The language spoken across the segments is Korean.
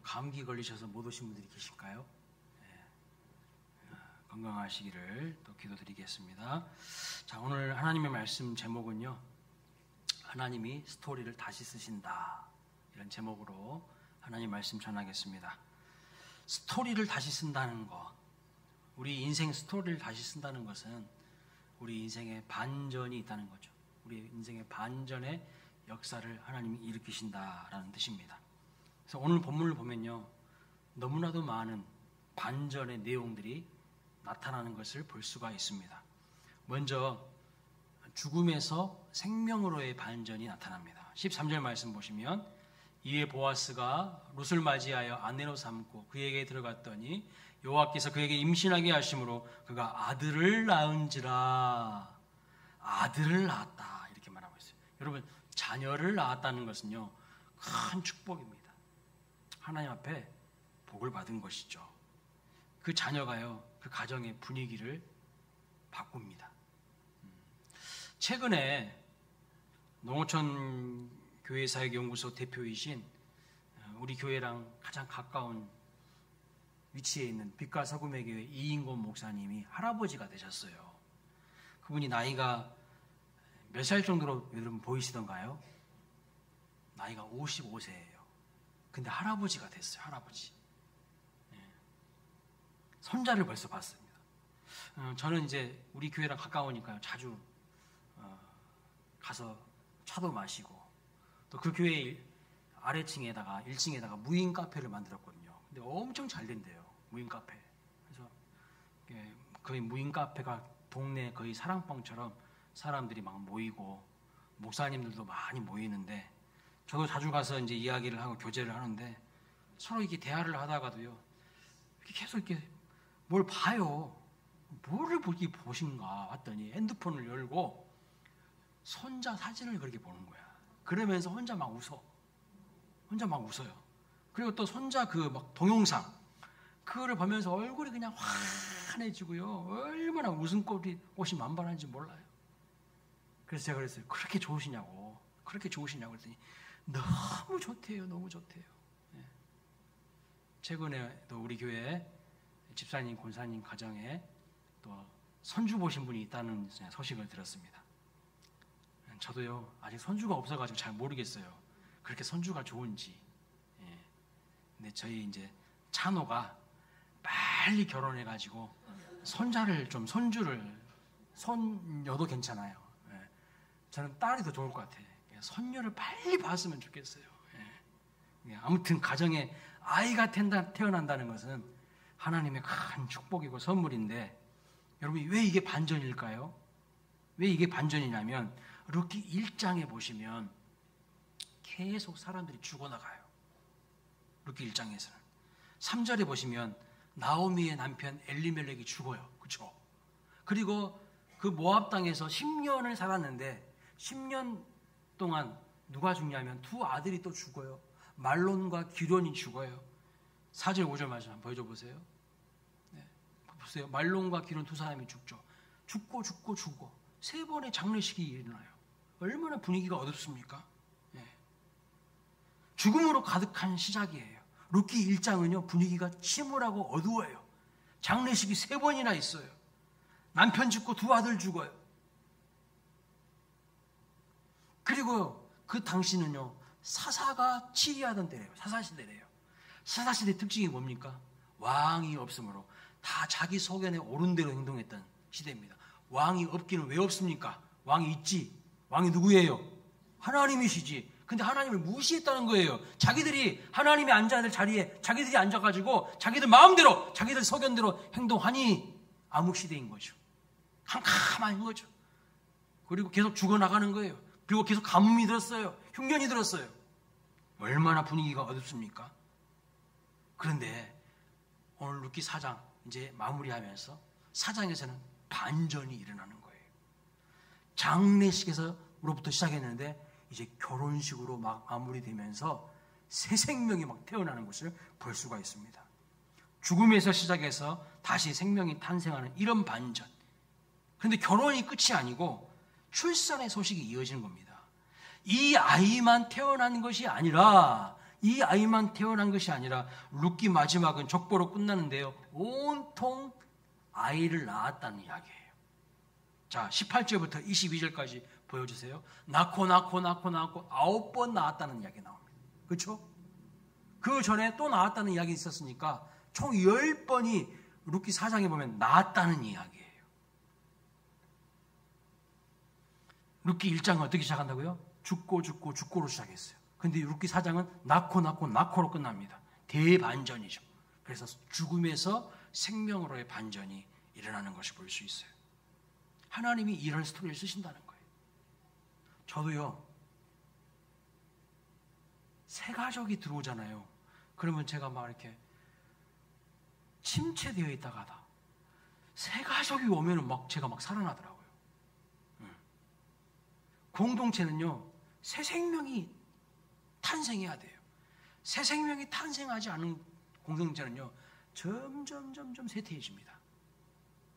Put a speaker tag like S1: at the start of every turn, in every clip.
S1: 감기 걸리셔서 못 오신 분들이 계실까요? 네. 건강하시기를 또 기도드리겠습니다. 자, 오늘 하나님의 말씀 제목은요, 하나님이 스토리를 다시 쓰신다, 이런 제목으로 하나님 말씀 전하겠습니다. 스토리를 다시 쓴다는 것, 우리 인생 스토리를 다시 쓴다는 것은 우리 인생에 반전이 있다는 거죠. 우리 인생의 반전의 역사를 하나님이 일으키신다라는 뜻입니다. 그래서 오늘 본문을 보면요, 너무나도 많은 반전의 내용들이 나타나는 것을 볼 수가 있습니다. 먼저 죽음에서 생명으로의 반전이 나타납니다. 13절 말씀 보시면, 이에 보아스가 룻을 맞이하여 아내로 삼고 그에게 들어갔더니 여호와께서 그에게 임신하게 하심으로 그가 아들을 낳은지라. 아들을 낳았다, 이렇게 말하고 있어요. 여러분, 자녀를 낳았다는 것은요, 큰 축복입니다. 하나님 앞에 복을 받은 것이죠. 그 자녀가요, 그 가정의 분위기를 바꿉니다. 최근에 농어촌 교회사역연구소 대표이신 우리 교회랑 가장 가까운 위치에 있는 빛과 서금의 교회 이인권 목사님이 할아버지가 되셨어요. 그분이 나이가 몇 살 정도로 여러분 보이시던가요? 나이가 55세예요. 근데 할아버지가 됐어요. 할아버지. 손자를 벌써 봤습니다. 저는 이제 우리 교회랑 가까우니까요, 자주 가서 차도 마시고, 또 그 교회 아래층에다가 1층에다가 무인 카페를 만들었거든요. 근데 엄청 잘 된대요, 무인 카페. 그래서 거의 무인 카페가 동네 거의 사랑방처럼 사람들이 막 모이고, 목사님들도 많이 모이는데, 저도 자주 가서 이제 이야기를 하고 교제를 하는데, 서로 이렇게 대화를 하다가도요, 계속 이렇게 뭘 봐요. 뭐를 보기 보신가 봤더니 핸드폰을 열고 손자 사진을 그렇게 보는 거야. 그러면서 혼자 막 웃어. 혼자 막 웃어요. 그리고 또 손자 그 막 동영상, 그거를 보면서 얼굴이 그냥 환해지고요, 얼마나 웃음꽃이 만발한지 몰라요. 그래서 제가 그랬어요. 그렇게 좋으시냐고. 그렇게 좋으시냐고 그랬더니 너무 좋대요. 너무 좋대요. 최근에 또 우리 교회 집사님, 권사님 가정에 또 손주 보신 분이 있다는 소식을 들었습니다. 저도요, 아직 손주가 없어가지고 잘 모르겠어요. 그렇게 손주가 좋은지. 근데 저희 이제 찬호가 빨리 결혼해가지고 손주를 손녀도 괜찮아요. 저는 딸이 더 좋을 것 같아요. 손녀를 빨리 봤으면 좋겠어요. 아무튼 가정에 아이가 태어난다는 것은 하나님의 큰 축복이고 선물인데, 여러분, 왜 이게 반전일까요? 왜 이게 반전이냐면, 룻기 1장에 보시면 계속 사람들이 죽어나가요. 룻기 1장에서는 3절에 보시면 나오미의 남편 엘리멜렉이 죽어요. 그렇죠? 그리고 그 모압 땅에서 10년을 살았는데 10년 동안 누가 죽냐면 두 아들이 또 죽어요. 말론과 기론이 죽어요. 4절 5절 말씀 한번 보여줘 보세요. 보세요. 말론과 기론 두 사람이 죽죠. 죽고 세 번의 장례식이 일어나요. 얼마나 분위기가 어둡습니까? 죽음으로 가득한 시작이에요. 룻기 1장은요, 분위기가 침울하고 어두워요. 장례식이 3번이나 있어요. 남편 죽고 두 아들 죽어요. 그리고 그 당시는요, 사사가 치리하던 때래요. 사사시대래요. 사사시대 특징이 뭡니까? 왕이 없으므로 다 자기 소견에 옳은 대로 행동했던 시대입니다. 왕이 없기는 왜 없습니까? 왕이 있지. 왕이 누구예요? 하나님이시지. 근데 하나님을 무시했다는 거예요. 자기들이 하나님이 앉아야 될 자리에 자기들이 앉아가지고 자기들 마음대로, 자기들 소견대로 행동하니 암흑시대인 거죠. 캄캄한 거죠. 그리고 계속 죽어나가는 거예요. 그리고 계속 가뭄이 들었어요. 흉년이 들었어요. 얼마나 분위기가 어둡습니까? 그런데 오늘 룻기 4장 이제 마무리하면서 4장에서는 반전이 일어나는 거예요. 장례식에서로부터 시작했는데 이제 결혼식으로 막 마무리되면서 새 생명이 막 태어나는 것을 볼 수가 있습니다. 죽음에서 시작해서 다시 생명이 탄생하는 이런 반전. 그런데 결혼이 끝이 아니고 출산의 소식이 이어지는 겁니다. 이 아이만 태어난 것이 아니라 이 아이만 태어난 것이 아니라 룻기 마지막은 족보로 끝나는데요. 온통 아이를 낳았다는 이야기예요. 자, 18절부터 22절까지 보여주세요. 낳고 9번 낳았다는 이야기 나옵니다. 그렇죠? 그 전에 또 낳았다는 이야기 있었으니까 총 10번이 룻기 4장에 보면 낳았다는 이야기예요. 룻기 1장은 어떻게 시작한다고요? 죽고로 시작했어요. 근데 룻기 4장은 낳고로 끝납니다. 대반전이죠. 그래서 죽음에서 생명으로의 반전이 일어나는 것을 볼 수 있어요. 하나님이 이런 스토리를 쓰신다는 거예요. 저도요, 새 가족이 들어오잖아요. 그러면 제가 막 이렇게 침체되어 있다가다 새 가족이 오면은 제가 살아나더라고요. 공동체는요, 새 생명이 탄생해야 돼요. 새 생명이 탄생하지 않은 공동체는요, 점점 쇠퇴해집니다.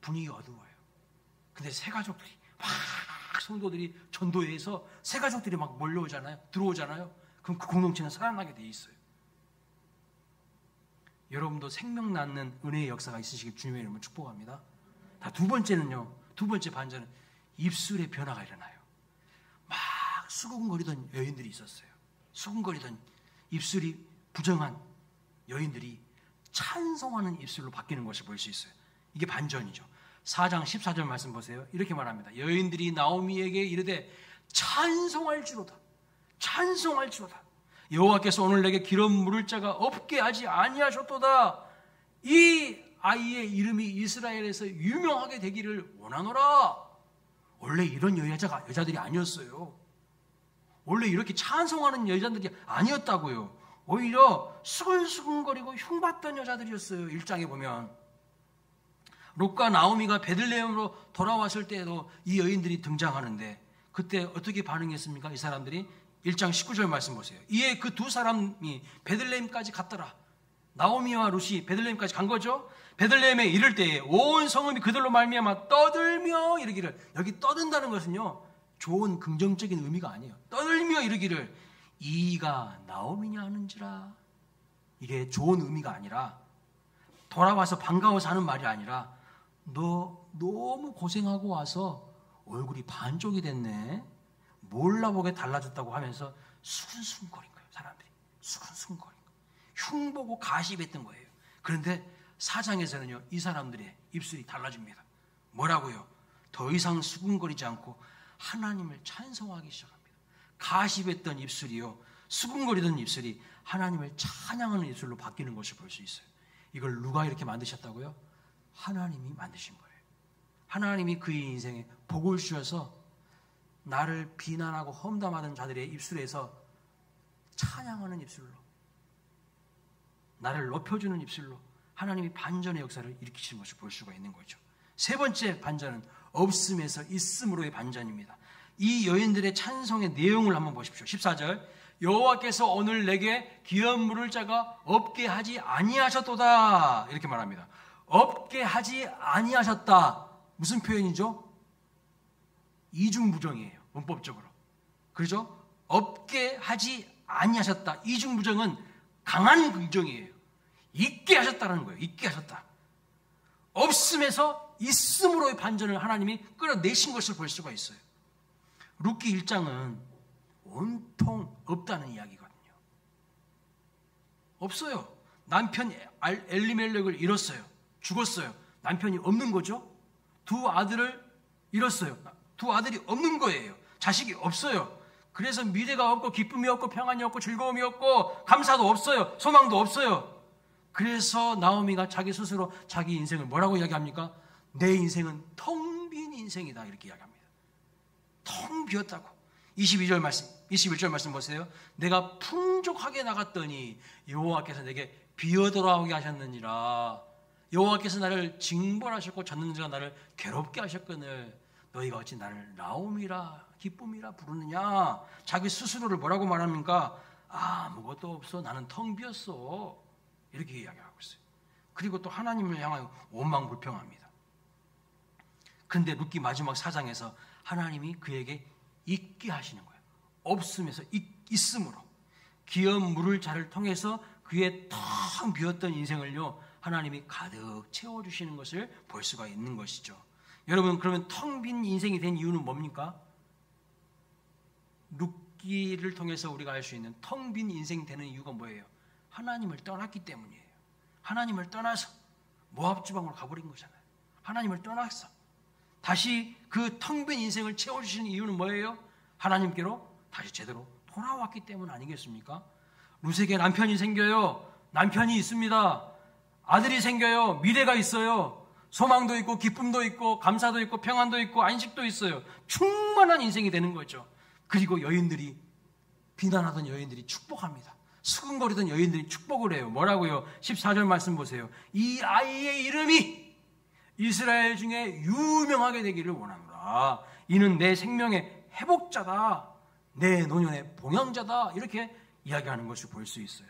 S1: 분위기가 어두워요. 근데 새 가족들이 성도들이 전도회에서 새 가족들이 몰려오잖아요. 들어오잖아요. 그럼 그 공동체는 살아나게 돼 있어요. 여러분도 생명 낳는 은혜의 역사가 있으시길 주님의 이름으로 축복합니다. 두 번째 반전은 입술의 변화가 일어나요. 막 수근거리던 여인들이 있었어요. 수근거리던 입술이 부정한 여인들이 찬송하는 입술로 바뀌는 것을 볼 수 있어요. 이게 반전이죠. 4장 14절 말씀 보세요. 이렇게 말합니다. 여인들이 나오미에게 이르되 찬송할지로다. 여호와께서 오늘 내게 기름 물을 자가 없게 하지 아니하셨도다. 이 아이의 이름이 이스라엘에서 유명하게 되기를 원하노라. 원래 이런 여자들이 아니었어요. 원래 이렇게 찬송하는 여자들이 아니었다고요. 오히려 수근수근거리고 흉봤던 여자들이었어요. 1장에 보면. 룻과 나오미가 베들레헴으로 돌아왔을 때에도 이 여인들이 등장하는데 그때 어떻게 반응했습니까? 이 사람들이 1장 19절 말씀 보세요. 이에 그 두 사람이 베들레헴까지 갔더라. 나오미와 룻이 베들레헴까지 간 거죠. 베들레헴에 이를 때에 온 성읍이 그들로 말미암아 떠들며 이르기를, 여기 떠든다는 것은요, 좋은 긍정적인 의미가 아니에요. 떠들며 이르기를 이가 나오미냐 하는지라. 이게 좋은 의미가 아니라, 돌아와서 반가워서 하는 말이 아니라, 너 너무 고생하고 와서 얼굴이 반쪽이 됐네, 몰라보게 달라졌다고 하면서 수근수근거린 거예요. 사람들이 수근수근거린 거예요. 흉보고 가십했던 거예요. 그런데 4장에서는요, 이 사람들의 입술이 달라집니다. 뭐라고요? 더 이상 수근거리지 않고 하나님을 찬송하기 시작합니다. 가십했던 입술이요, 수근거리던 입술이 하나님을 찬양하는 입술로 바뀌는 것을 볼 수 있어요. 이걸 누가 이렇게 만드셨다고요? 하나님이 만드신 거예요. 하나님이 그의 인생에 복을 주셔서 나를 비난하고 험담하던 자들의 입술에서 찬양하는 입술로, 나를 높여주는 입술로 하나님이 반전의 역사를 일으키시는 것을 볼 수가 있는 거죠. 세 번째 반전은 없음에서 있음으로의 반전입니다. 이 여인들의 찬송의 내용을 한번 보십시오. 14절, 여호와께서 오늘 내게 기업 물을 자가 없게 하지 아니하셨도다. 이렇게 말합니다. 없게 하지 아니하셨다. 무슨 표현이죠? 이중부정이에요. 문법적으로. 그렇죠? 없게 하지 아니하셨다. 이중부정은 강한 긍정이에요. 있게 하셨다는 거예요. 있게 하셨다. 없음에서 있음으로의 반전을 하나님이 끌어내신 것을 볼 수가 있어요. 룻기 1장은 온통 없다는 이야기거든요. 없어요. 남편 엘리멜렉을 잃었어요. 죽었어요. 남편이 없는 거죠. 두 아들을 잃었어요. 두 아들이 없는 거예요. 자식이 없어요. 그래서 미래가 없고 기쁨이 없고 평안이 없고 즐거움이 없고 감사도 없어요. 소망도 없어요. 그래서 나오미가 자기 스스로 자기 인생을 뭐라고 이야기합니까? 내 인생은 텅 빈 인생이다, 이렇게 이야기합니다. 텅 비었다고. 21절 말씀 보세요. 내가 풍족하게 나갔더니 여호와께서 내게 비어 돌아오게 하셨느니라. 여호와께서 나를 징벌하셨고 젖는 자가 나를 괴롭게 하셨거늘 너희가 어찌 나를 나오미라 기쁨이라 부르느냐. 자기 스스로를 뭐라고 말합니까? 아무것도 없어, 나는 텅 비었어, 이렇게 이야기하고 있어요. 그리고 또 하나님을 향하여 원망불평합니다. 근데 룻기 마지막 4장에서 하나님이 그에게 있게 하시는 거예요. 없음에서 있음으로. 기업 물을 자를 통해서 그의 텅 비었던 인생을요 하나님이 가득 채워주시는 것을 볼 수가 있는 것이죠. 여러분, 그러면 텅 빈 인생이 된 이유는 뭡니까? 룻기를 통해서 우리가 알 수 있는 텅 빈 인생이 되는 이유가 뭐예요? 하나님을 떠났기 때문이에요. 하나님을 떠나서 모압 지방으로 가버린 거잖아요. 하나님을 떠나서 다시 그 텅 빈 인생을 채워주시는 이유는 뭐예요? 하나님께로 다시 제대로 돌아왔기 때문 아니겠습니까? 룻에게 남편이 생겨요. 남편이 있습니다. 아들이 생겨요. 미래가 있어요. 소망도 있고 기쁨도 있고 감사도 있고 평안도 있고 안식도 있어요. 충만한 인생이 되는 거죠. 그리고 여인들이, 비난하던 여인들이 축복합니다. 수근거리던 여인들이 축복을 해요. 뭐라고요? 14절 말씀 보세요. 이 아이의 이름이 이스라엘 중에 유명하게 되기를 원하노라. 이는 내 생명의 회복자다. 내 노년의 봉양자다. 이렇게 이야기하는 것을 볼 수 있어요.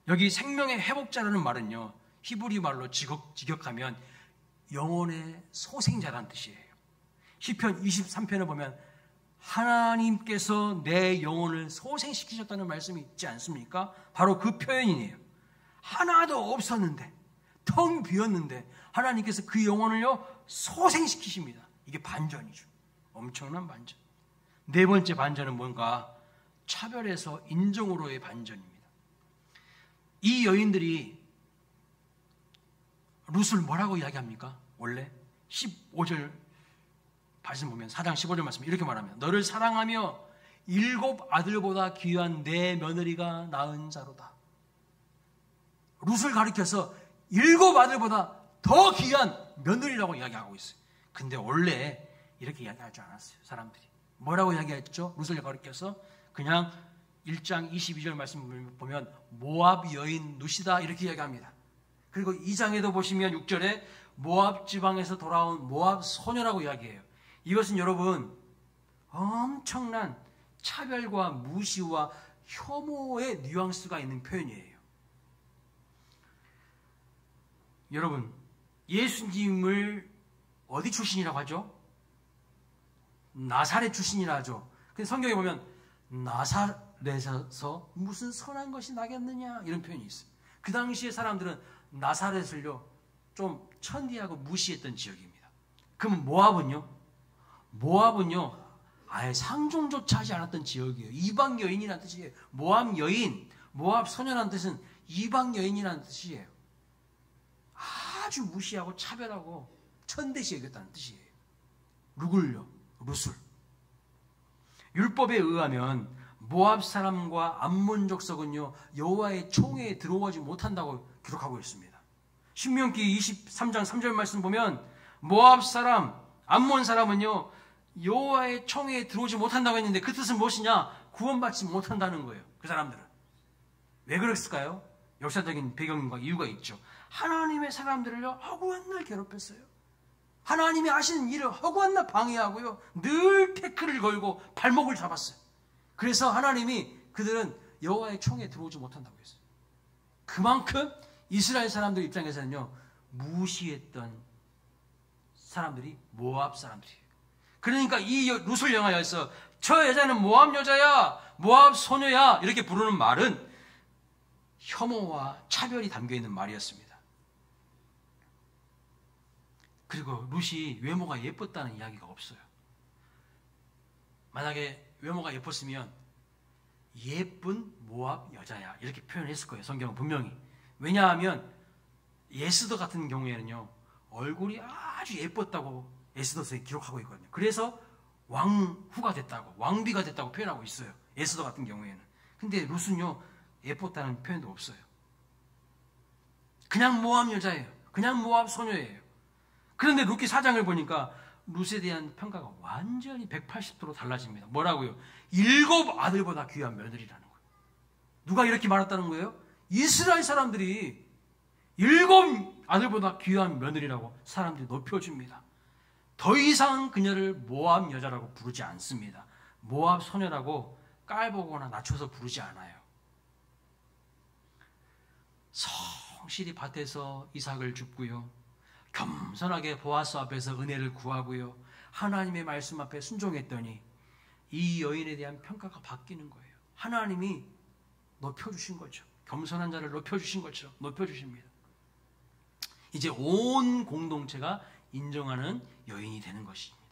S1: 여기 생명의 회복자라는 말은요, 히브리 말로 직역하면 영혼의 소생자라는 뜻이에요. 시편 23편에 보면 하나님께서 내 영혼을 소생시키셨다는 말씀이 있지 않습니까? 바로 그 표현이에요. 하나도 없었는데, 텅 비었는데 하나님께서 그 영혼을요 소생시키십니다. 이게 반전이죠. 엄청난 반전. 네 번째 반전은 뭔가? 차별에서 인정으로의 반전입니다. 이 여인들이 룻을 뭐라고 이야기합니까? 원래 15절 말씀 보면 4장 15절 말씀 이렇게 말하면 너를 사랑하며 7 아들보다 귀한 내 며느리가 낳은 자로다. 룻을 가리켜서 7 아들보다 더 귀한 며느리라고 이야기하고 있어요. 근데 원래 이렇게 이야기하지 않았어요. 사람들이 뭐라고 이야기했죠? 룻을 가리켜서 그냥 1장 22절 말씀 보면 모압 여인 룻이다 이렇게 이야기합니다. 그리고 2장에도 보시면 6절에 모압 지방에서 돌아온 모압 소녀라고 이야기해요. 이것은 여러분 엄청난 차별과 무시와 혐오의 뉘앙스가 있는 표현이에요. 여러분, 예수님을 어디 출신이라고 하죠? 나사렛 출신이라 하죠. 근데 성경에 보면 나사렛에서 무슨 선한 것이 나겠느냐 이런 표현이 있어요. 그 당시에 사람들은 나사렛을요 좀 천대하고 무시했던 지역입니다. 그러면 모압은요 아예 상종조차 하지 않았던 지역이에요. 이방 여인이라는 뜻이에요. 모압 여인, 모압 소녀라는 뜻은 이방 여인이라는 뜻이에요. 아주 무시하고 차별하고 천대시 여겼다는 뜻이에요. 룻을. 율법에 의하면 모압 사람과 암몬 족속은요 여호와의 총회에 들어오지 못한다고 기록하고 있습니다. 신명기 23장 3절 말씀 보면 모압 사람, 암몬 사람은요 여호와의 총회에 들어오지 못한다고 했는데 그 뜻은 무엇이냐? 구원받지 못한다는 거예요. 그 사람들은. 왜 그랬을까요? 역사적인 배경과 이유가 있죠. 하나님의 사람들을요 허구한 날 괴롭혔어요. 하나님이 하시는 일을 허구한 날 방해하고요 늘 태클을 걸고 발목을 잡았어요. 그래서 하나님이 그들은 여호와의 총회에 들어오지 못한다고 했어요. 그만큼 이스라엘 사람들 입장에서는요 무시했던 사람들이 모압 사람들이에요. 그러니까 이 룻을 향하여서 저 여자는 모압 여자야, 모압 소녀야 이렇게 부르는 말은 혐오와 차별이 담겨있는 말이었습니다. 그리고 룻이 외모가 예뻤다는 이야기가 없어요. 만약에 외모가 예뻤으면 예쁜 모압 여자야 이렇게 표현했을 거예요. 성경은 분명히. 왜냐하면 에스더 같은 경우에는요 얼굴이 아주 예뻤다고 에스더서에 기록하고 있거든요. 그래서 왕후가 됐다고, 왕비가 됐다고 표현하고 있어요. 에스더 같은 경우에는. 근데 룻은요 예뻤다는 표현도 없어요. 그냥 모압 여자예요. 그냥 모압 소녀예요. 그런데 룻기 4장을 보니까 룻에 대한 평가가 완전히 180도로 달라집니다. 뭐라고요? 7 아들보다 귀한 며느리라는 거예요. 누가 이렇게 말했다는 거예요? 이스라엘 사람들이 7 아들보다 귀한 며느리라고 사람들이 높여줍니다. 더 이상 그녀를 모압 여자라고 부르지 않습니다. 모압 소녀라고 깔보거나 낮춰서 부르지 않아요. 성실히 밭에서 이삭을 줍고요. 겸손하게 보아스 앞에서 은혜를 구하고요. 하나님의 말씀 앞에 순종했더니 이 여인에 대한 평가가 바뀌는 거예요. 하나님이 높여주신 거죠. 겸손한 자를 높여주신 것처럼 높여주십니다. 이제 온 공동체가 인정하는 여인이 되는 것입니다.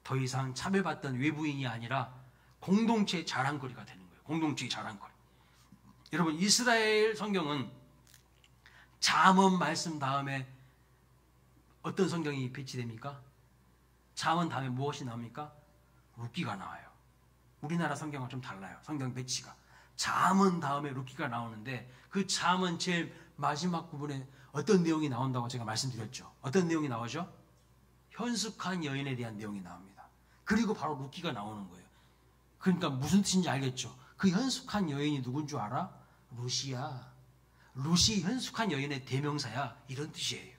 S1: 더 이상 차별받던 외부인이 아니라 공동체의 자랑거리가 되는 거예요. 공동체의 자랑거리. 여러분, 이스라엘 성경은 잠언 말씀 다음에 어떤 성경이 배치됩니까? 잠언 다음에 무엇이 나옵니까? 룻기가 나와요. 우리나라 성경과 좀 달라요. 성경 배치가. 잠언 다음에 룻기가 나오는데 그 잠언 제일 마지막 부분에 어떤 내용이 나온다고 제가 말씀드렸죠. 어떤 내용이 나오죠? 현숙한 여인에 대한 내용이 나옵니다. 그리고 바로 룻기가 나오는 거예요. 그러니까 무슨 뜻인지 알겠죠? 그 현숙한 여인이 누군 줄 알아? 룻이야. 룻이 현숙한 여인의 대명사야. 이런 뜻이에요.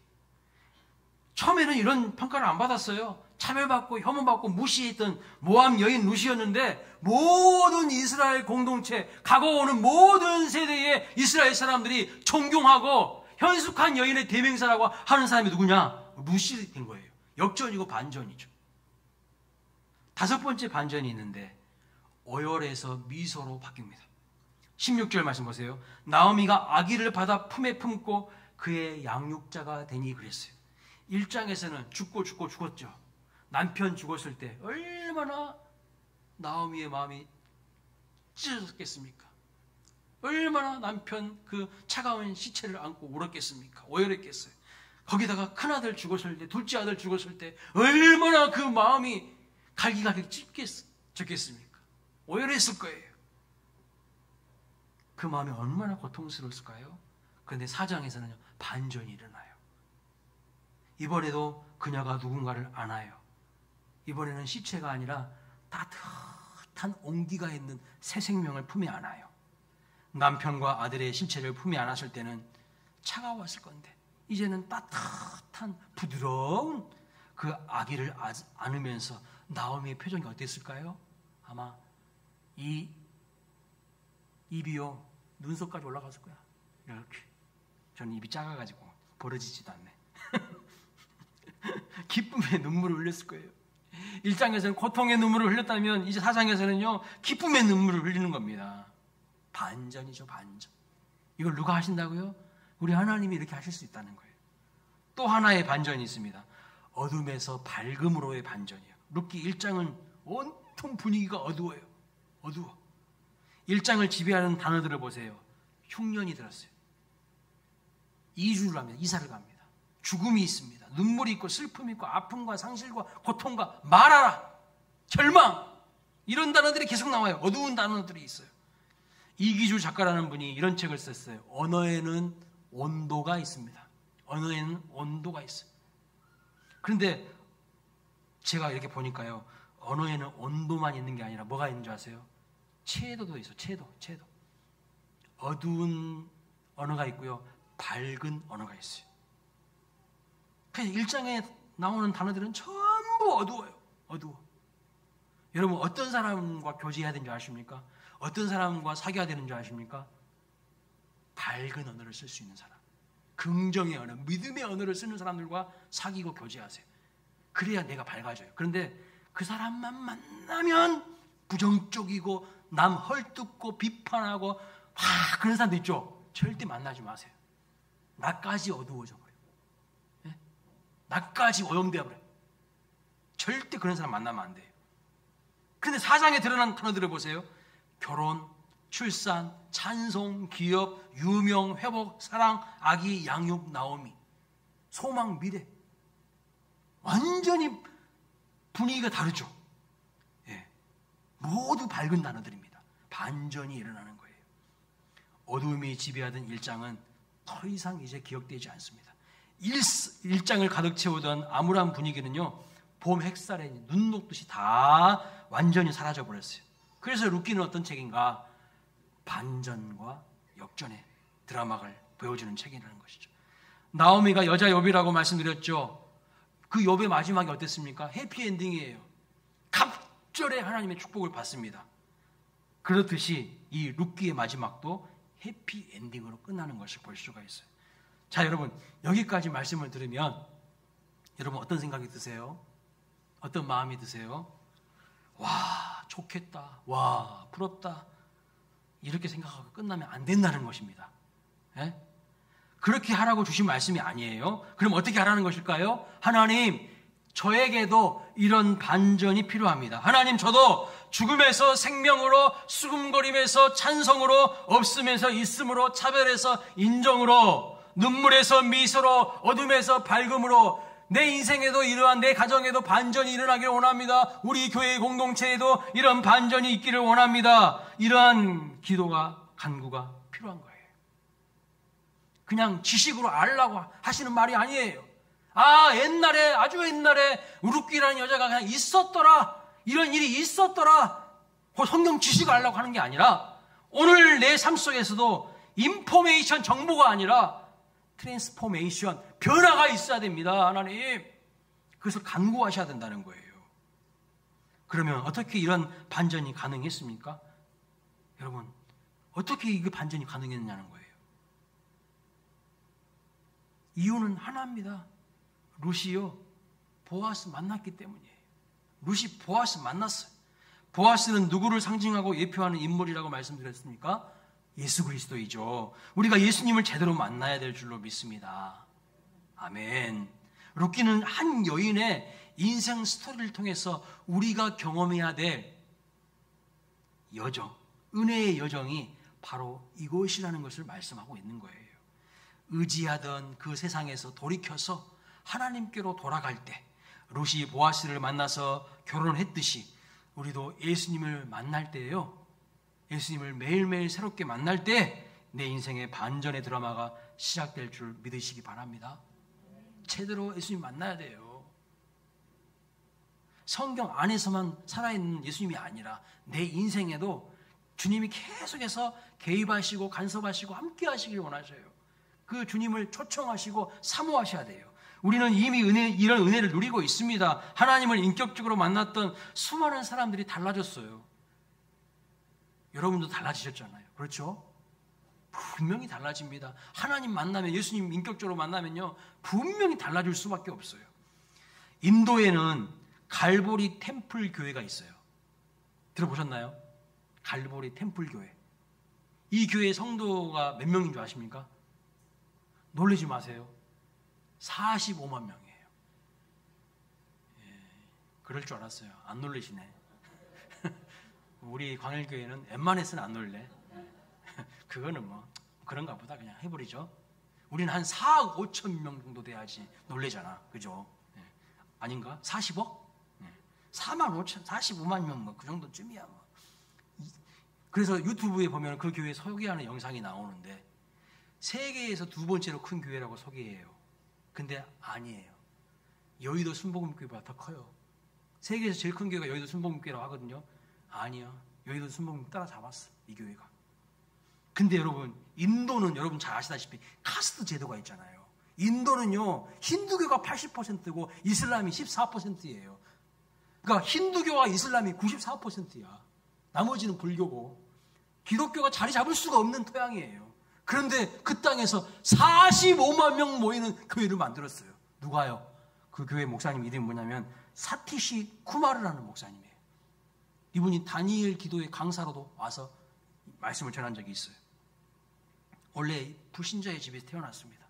S1: 처음에는 이런 평가를 안 받았어요. 차별받고 혐오받고 무시했던 모압 여인 룻이었는데 모든 이스라엘 공동체, 가고오는 모든 세대의 이스라엘 사람들이 존경하고 현숙한 여인의 대명사라고 하는 사람이 누구냐? 룻이 된 거예요. 역전이고 반전이죠. 다섯 번째 반전이 있는데 오열에서 미소로 바뀝니다. 16절 말씀 보세요. 나오미가 아기를 받아 품에 품고 그의 양육자가 되니 그랬어요. 1장에서는 죽었죠. 남편 죽었을 때 얼마나 나오미의 마음이 찢어졌겠습니까? 얼마나 남편 그 차가운 시체를 안고 울었겠습니까? 오열했겠어요. 거기다가 큰아들 죽었을 때, 둘째 아들 죽었을 때 얼마나 그 마음이 갈기갈기 찢겠습니까? 오열했을 거예요. 그 마음이 얼마나 고통스러웠을까요? 그런데 4장에서는 반전이 일어나요. 이번에도 그녀가 누군가를 안아요. 이번에는 시체가 아니라 따뜻한 온기가 있는 새 생명을 품에 안아요. 남편과 아들의 신체를 품에 안았을 때는 차가웠을 건데 이제는 따뜻한 부드러운 그 아기를 안으면서 나오미의 표정이 어땠을까요? 아마 이 입이요 눈썹까지 올라갔을 거야. 이렇게. 저는 입이 작아가지고 벌어지지도 않네. 기쁨의 눈물을 흘렸을 거예요. 1장에서는 고통의 눈물을 흘렸다면 이제 4장에서는요 기쁨의 눈물을 흘리는 겁니다. 반전이죠, 반전. 이걸 누가 하신다고요? 우리 하나님이 이렇게 하실 수 있다는 거예요. 또 하나의 반전이 있습니다. 어둠에서 밝음으로의 반전이에요. 룻기 1장은 온통 분위기가 어두워요. 어두워. 1장을 지배하는 단어들을 보세요. 흉년이 들었어요. 이주를 합니다. 이사를 갑니다. 죽음이 있습니다. 눈물이 있고 슬픔이 있고 아픔과 상실과 고통과 말하라, 절망, 이런 단어들이 계속 나와요. 어두운 단어들이 있어요. 이기주 작가라는 분이 이런 책을 썼어요. 언어에는 온도가 있습니다. 언어에는 온도가 있어요. 그런데 제가 이렇게 보니까요, 언어에는 온도만 있는 게 아니라 뭐가 있는 줄 아세요? 채도도 있어요. 채도. 어두운 언어가 있고요, 밝은 언어가 있어요. 그래서 1장에 나오는 단어들은 전부 어두워요. 어두워. 여러분, 어떤 사람과 교제해야 되는 줄 아십니까? 어떤 사람과 사귀어야 되는 줄 아십니까? 밝은 언어를 쓸 수 있는 사람, 긍정의 언어, 믿음의 언어를 쓰는 사람들과 사귀고 교제하세요. 그래야 내가 밝아져요. 그런데 그 사람만 만나면 부정적이고 남 헐뜯고 비판하고 그런 사람도 있죠. 절대 만나지 마세요. 나까지 어두워져 버려요. 네? 나까지 오염되어 버려요. 절대 그런 사람 만나면 안 돼요. 그런데 4장에 드러난 단어들을 보세요. 결혼, 출산, 찬송, 기업, 유명, 회복, 사랑, 아기, 양육, 나오미, 소망, 미래. 완전히 분위기가 다르죠. 예. 모두 밝은 단어들입니다. 반전이 일어나는 거예요. 어두움이 지배하던 1장은 더 이상 이제 기억되지 않습니다. 1장을 가득 채우던 암울한 분위기는요, 봄 햇살에 눈 녹듯이 다 완전히 사라져 버렸어요. 그래서 룻기는 어떤 책인가? 반전과 역전의 드라마를 보여주는 책이라는 것이죠. 나오미가 여자 욥이라고 말씀드렸죠. 그 욥의 마지막이 어땠습니까? 해피엔딩이에요. 갑절에 하나님의 축복을 받습니다. 그렇듯이 이 룻기의 마지막도 해피엔딩으로 끝나는 것을 볼 수가 있어요. 자, 여러분, 여기까지 말씀을 들으면 여러분 어떤 생각이 드세요? 어떤 마음이 드세요? 와, 좋겠다. 와, 부럽다. 이렇게 생각하고 끝나면 안 된다는 것입니다. 예? 그렇게 하라고 주신 말씀이 아니에요. 그럼 어떻게 하라는 것일까요? 하나님, 저에게도 이런 반전이 필요합니다. 하나님, 저도 죽음에서 생명으로, 수금거림에서 찬성으로, 없음에서 있음으로, 차별에서 인정으로, 눈물에서 미소로, 어둠에서 밝음으로, 내 인생에도 이러한, 내 가정에도 반전이 일어나기를 원합니다. 우리 교회 공동체에도 이런 반전이 있기를 원합니다. 이러한 기도가, 간구가 필요한 거예요. 그냥 지식으로 알라고 하시는 말이 아니에요. 옛날에, 아주 옛날에 우루끼라는 여자가 그냥 있었더라, 이런 일이 있었더라, 성경 지식을 알라고 하는 게 아니라, 오늘 내 삶 속에서도 인포메이션, 정보가 아니라 트랜스포메이션, 변화가 있어야 됩니다. 하나님, 그래서 간구하셔야 된다는 거예요. 그러면 어떻게 이런 반전이 가능했습니까? 여러분, 어떻게 이게 반전이 가능했냐는 거예요. 이유는 하나입니다. 룻이요, 보아스 만났기 때문이에요. 룻이 보아스 만났어요. 보아스는 누구를 상징하고 예표하는 인물이라고 말씀드렸습니까? 예수 그리스도이죠. 우리가 예수님을 제대로 만나야 될 줄로 믿습니다. 아멘. 룻기는 한 여인의 인생 스토리를 통해서 우리가 경험해야 될 여정, 은혜의 여정이 바로 이것이라는 것을 말씀하고 있는 거예요. 의지하던 그 세상에서 돌이켜서 하나님께로 돌아갈 때, 룻이 보아스를 만나서 결혼했듯이 우리도 예수님을 만날 때예요, 예수님을 매일매일 새롭게 만날 때 내 인생의 반전의 드라마가 시작될 줄 믿으시기 바랍니다. 제대로 예수님 만나야 돼요. 성경 안에서만 살아있는 예수님이 아니라 내 인생에도 주님이 계속해서 개입하시고 간섭하시고 함께 하시길 원하셔요. 그 주님을 초청하시고 사모하셔야 돼요. 우리는 이미 이런 은혜를 누리고 있습니다. 하나님을 인격적으로 만났던 수많은 사람들이 달라졌어요. 여러분도 달라지셨잖아요. 그렇죠? 분명히 달라집니다. 하나님 만나면, 예수님 인격적으로 만나면요, 분명히 달라질 수밖에 없어요. 인도에는 갈보리 템플 교회가 있어요. 들어보셨나요? 갈보리 템플 교회. 이 교회 성도가 몇 명인 줄 아십니까? 놀라지 마세요. 45만 명이에요. 그럴 줄 알았어요. 안 놀라시네. 우리 광일교회는 웬만해서는 안 놀래. 그거는 뭐 그런가 보다 그냥 해버리죠. 우리는 한 4억 5천 명 정도 돼야지 놀래잖아. 그죠? 아닌가? 40억? 4만 5천, 45만 명 뭐 그 정도쯤이야. 뭐. 그래서 유튜브에 보면 그 교회 소개하는 영상이 나오는데 세계에서 두 번째로 큰 교회라고 소개해요. 근데 아니에요. 여의도 순복음교회보다 더 커요. 세계에서 제일 큰 교회가 여의도 순복음교회라고 하거든요. 아니요. 여의도 순복음 따라잡았어, 이 교회가. 근데 여러분, 인도는 여러분 잘 아시다시피 카스트 제도가 있잖아요. 인도는요, 힌두교가 80%고 이슬람이 14%예요. 그러니까 힌두교와 이슬람이 94%야. 나머지는 불교고, 기독교가 자리 잡을 수가 없는 토양이에요. 그런데 그 땅에서 45만 명 모이는 교회를 만들었어요. 누가요? 그 교회 목사님 이름이 뭐냐면 사티시 쿠마르라는 목사님이에요. 이분이 다니엘 기도의 강사로도 와서 말씀을 전한 적이 있어요. 원래 불신자의 집에 태어났습니다.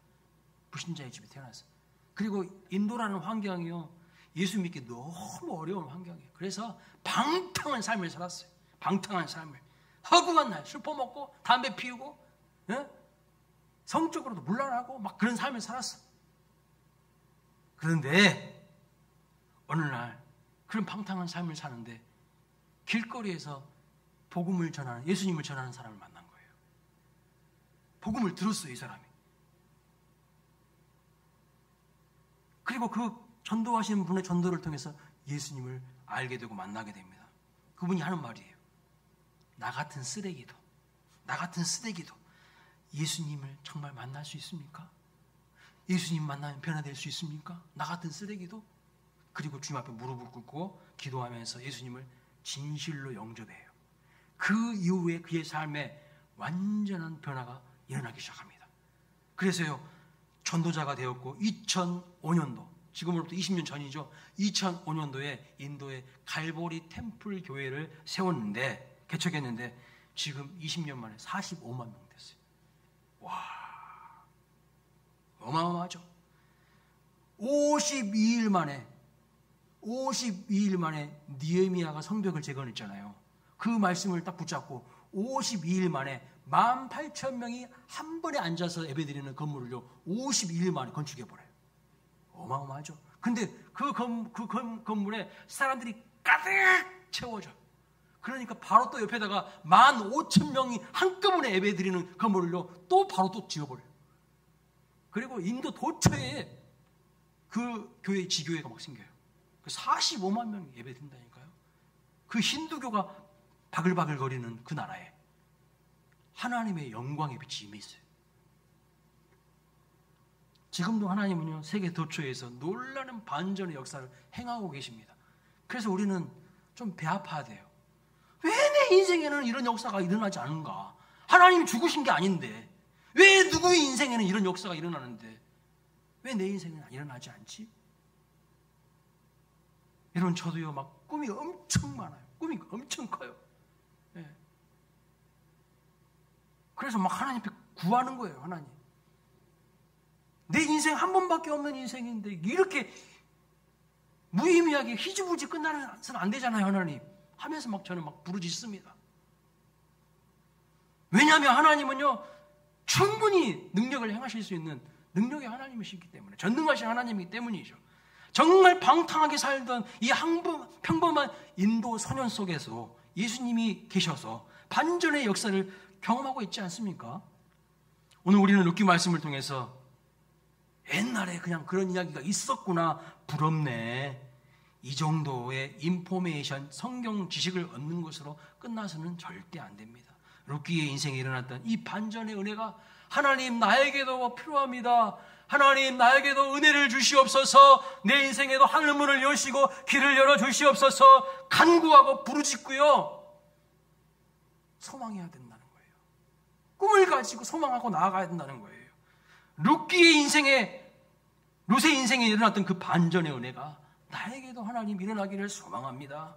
S1: 불신자의 집에 태어났어요. 그리고 인도라는 환경이요, 예수 믿기 너무 어려운 환경이에요. 그래서 방탕한 삶을 살았어요. 방탕한 삶을. 허구한 날, 술 퍼먹고 담배 피우고, 성적으로도 문란하고 막 그런 삶을 살았어. 그런데 어느 날 그런 방탕한 삶을 사는데 길거리에서 복음을 전하는, 예수님을 전하는 사람을 만난 거예요. 복음을 들었어요, 이 사람이. 그리고 그 전도하시는 분의 전도를 통해서 예수님을 알게 되고 만나게 됩니다. 그분이 하는 말이에요. 나 같은 쓰레기도 예수님을 정말 만날 수 있습니까? 예수님 만나면 변화될 수 있습니까? 나 같은 쓰레기도? 그리고 주님 앞에 무릎을 꿇고 기도하면서 예수님을 진실로 영접해요. 그 이후에 그의 삶에 완전한 변화가 일어나기 시작합니다. 그래서요, 전도자가 되었고 2005년도, 지금으로부터 20년 전이죠. 2005년도에 인도의 갈보리 템플 교회를 세웠는데, 개척했는데 지금 20년 만에 45만 명 됐어요. 와, 어마어마하죠. 52일 만에 느헤미야가 성벽을 재건했잖아요. 그 말씀을 딱 붙잡고 52일 만에 18,000명이 한 번에 앉아서 예배드리는 건물을요 52일 만에 건축해버려요. 어마어마하죠. 근데 그 건물에 사람들이 가득 채워져. 그러니까 바로 또 옆에다가 15,000명이 한꺼번에 예배드리는 건물을요 또 바로 또 지어버려요. 그리고 인도 도처에 그 교회, 지교회가 막 생겨요. 45만 명이 예배드린다니까요. 그 힌두교가 바글바글 거리는 그 나라에 하나님의 영광의 빛이 임해 있어요. 지금도 하나님은요 세계 도처에서 놀라는 반전의 역사를 행하고 계십니다. 그래서 우리는 좀 배 아파야 돼요. 왜 내 인생에는 이런 역사가 일어나지 않은가? 하나님이 죽으신 게 아닌데 왜 누구의 인생에는 이런 역사가 일어나는데 왜 내 인생에는 일어나지 않지? 여러분, 저도요 막 꿈이 엄청 많아요. 꿈이 엄청 커요. 예. 그래서 막 하나님 앞에 구하는 거예요. 하나님, 내 인생 한 번밖에 없는 인생인데 이렇게 무의미하게 희지부지 끝나서는 안 되잖아요. 하나님 하면서 막 저는 막 부르짖습니다. 왜냐하면 하나님은요 충분히 능력을 행하실 수 있는 능력의 하나님이시기 때문에, 전능하신 하나님이기 때문이죠. 정말 방탕하게 살던 이 평범한 인도 소년 속에서 예수님이 계셔서 반전의 역사를 경험하고 있지 않습니까? 오늘 우리는 룻기 말씀을 통해서 옛날에 그냥 그런 이야기가 있었구나, 부럽네, 이 정도의 인포메이션, 성경 지식을 얻는 것으로 끝나서는 절대 안 됩니다. 룻기의 인생에 일어났던 이 반전의 은혜가 하나님 나에게도 필요합니다. 하나님 나에게도 은혜를 주시옵소서. 내 인생에도 하늘문을 여시고 길을 열어주시옵소서. 간구하고 부르짖고요 소망해야 된다는 거예요. 꿈을 가지고 소망하고 나아가야 된다는 거예요. 룻기의 인생에, 룻의 인생에 일어났던 그 반전의 은혜가 나에게도 하나님 일어나기를 소망합니다.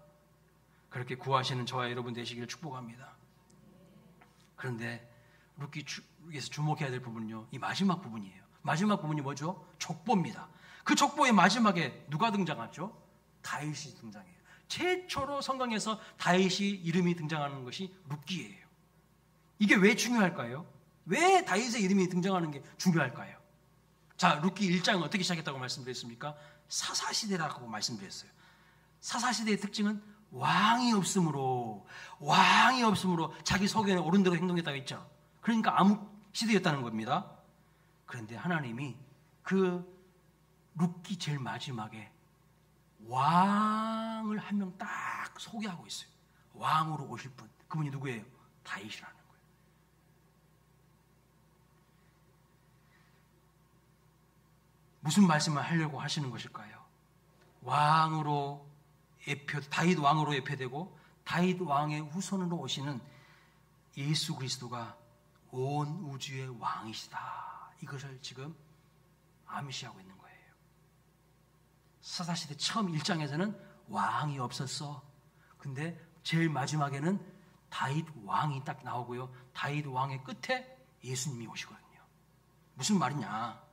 S1: 그렇게 구하시는 저와 여러분 되시기를 축복합니다. 그런데 룻기에서 주목해야 될 부분은요 이 마지막 부분이에요. 마지막 부분이 뭐죠? 족보입니다. 그 족보의 마지막에 누가 등장하죠? 다윗이 등장해요. 최초로 성경에서 다윗이 이름이 등장하는 것이 룻기예요. 이게 왜 중요할까요? 왜 다윗의 이름이 등장하는 게 중요할까요? 자, 룻기 1장은 어떻게 시작했다고 말씀드렸습니까? 사사시대라고 말씀드렸어요. 사사시대의 특징은 왕이 없으므로 자기 소견에 옳은 대로 행동했다고 했죠. 그러니까 암흑 시대였다는 겁니다. 그런데 하나님이 그 룻기 제일 마지막에 왕을 한 명 딱 소개하고 있어요. 왕으로 오실 분, 그분이 누구예요? 다윗이라는 거예요. 무슨 말씀을 하려고 하시는 것일까요? 다윗 왕으로 예표되고 다윗 왕의 후손으로 오시는 예수 그리스도가 온 우주의 왕이시다, 이것을 지금 암시하고 있는 거예요. 사사시대 처음 1장에서는 왕이 없었어. 근데 제일 마지막에는 다윗 왕이 딱 나오고요, 다윗 왕의 끝에 예수님이 오시거든요. 무슨 말이냐?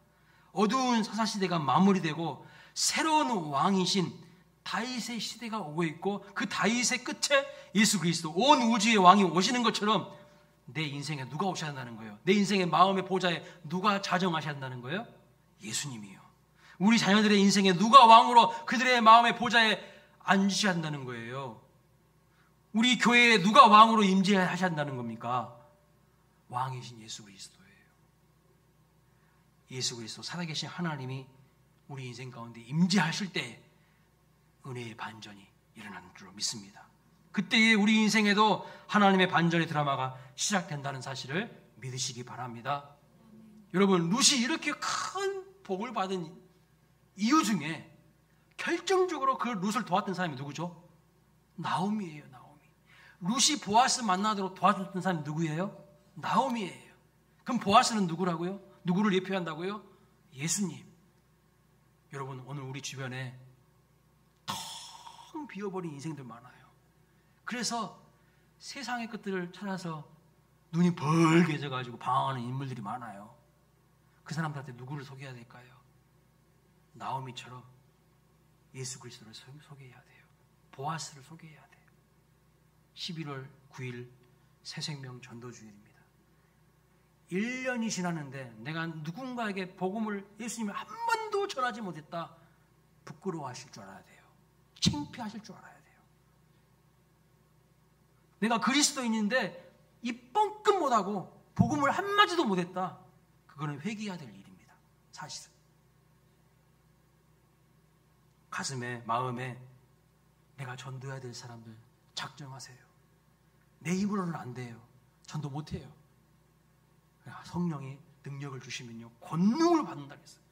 S1: 어두운 사사시대가 마무리되고 새로운 왕이신 다윗의 시대가 오고 있고, 그 다윗의 끝에 예수 그리스도, 온 우주의 왕이 오시는 것처럼 내 인생에 누가 오셔야 한다는 거예요? 내 인생의 마음의 보좌에 누가 자정하셔야 한다는 거예요? 예수님이요. 우리 자녀들의 인생에 누가 왕으로 그들의 마음의 보좌에 앉으셔야 한다는 거예요? 우리 교회에 누가 왕으로 임재하셔야 한다는 겁니까? 왕이신 예수 그리스도예요. 예수 그리스도, 살아계신 하나님이 우리 인생 가운데 임재하실 때 은혜의 반전이 일어나는 줄로 믿습니다. 그때에 우리 인생에도 하나님의 반전의 드라마가 시작된다는 사실을 믿으시기 바랍니다. 여러분, 룻이 이렇게 큰 복을 받은 이유 중에 결정적으로 그 룻을 도왔던 사람이 누구죠? 나오미예요. 나오미. 룻이 보아스 만나도록 도와줬던 사람이 누구예요? 나오미예요. 그럼 보아스는 누구라고요? 누구를 예표한다고요? 예수님. 여러분, 오늘 우리 주변에 텅 비어버린 인생들 많아요. 그래서 세상의 것들을 찾아서 눈이 벌게져가지고 방황하는 인물들이 많아요. 그 사람들한테 누구를 소개해야 될까요? 나오미처럼 예수 그리스도를 소개해야 돼요. 보아스를 소개해야 돼요. 11월 9일 새생명 전도주일입니다. 1년이 지났는데 내가 누군가에게 복음을 예수님을 한 번도 전하지 못했다. 부끄러워하실 줄 알아야 돼요. 창피하실 줄 알아야 돼요. 내가 그리스도인인데 입 뻥끗 못하고 복음을 한마디도 못했다. 그거는 회개해야 될 일입니다. 사실은. 가슴에 마음에 내가 전도해야 될 사람들 작정하세요. 내 힘으로는 안 돼요. 전도 못해요. 성령이 능력을 주시면요 권능을 받는다 그랬어요.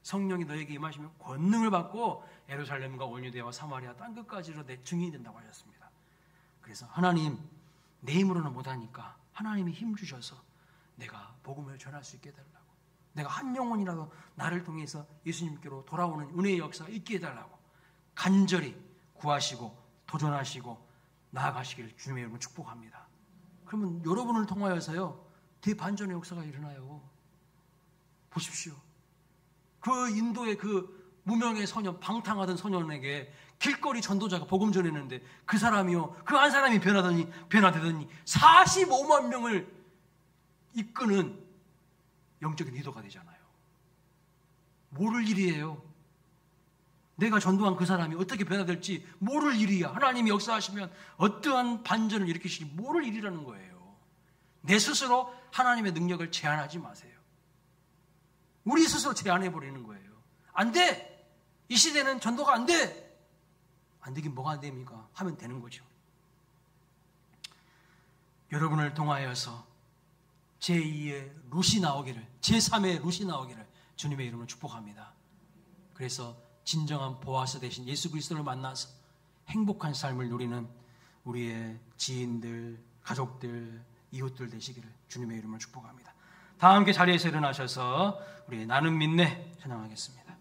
S1: 성령이 너에게 임하시면 권능을 받고 예루살렘과 온유대와 사마리아 땅끝까지로 내 증인이 된다고 하셨습니다. 그래서 하나님 내 힘으로는 못하니까 하나님이 힘 주셔서 내가 복음을 전할 수 있게 해달라고, 내가 한 영혼이라도 나를 통해서 예수님께로 돌아오는 은혜의 역사가 있게 해달라고 간절히 구하시고 도전하시고 나아가시기를 주님의 이름으로 축복합니다. 그러면 여러분을 통하여서요 대반전의 역사가 일어나요. 보십시오. 그 인도의 그 무명의 소년, 방탕하던 소년에게 길거리 전도자가 복음 전했는데 그 사람이요, 그 한 사람이 변화되더니 45만 명을 이끄는 영적인 리더가 되잖아요. 모를 일이에요. 내가 전도한 그 사람이 어떻게 변화될지 모를 일이야. 하나님이 역사하시면 어떠한 반전을 일으키실지 모를 일이라는 거예요. 내 스스로 하나님의 능력을 제한하지 마세요. 우리 스스로 제한해버리는 거예요. 안 돼! 이 시대는 전도가 안 돼! 안 되긴 뭐가 안 됩니까? 하면 되는 거죠. 여러분을 통하여서 제2의 룻이 나오기를, 제3의 룻이 나오기를 주님의 이름으로 축복합니다. 그래서 진정한 보아스 대신 예수 그리스도를 만나서 행복한 삶을 누리는 우리의 지인들, 가족들, 이웃들 되시기를 주님의 이름으로 축복합니다. 다 함께 자리에서 일어나셔서 우리 나는 믿네 찬양하겠습니다.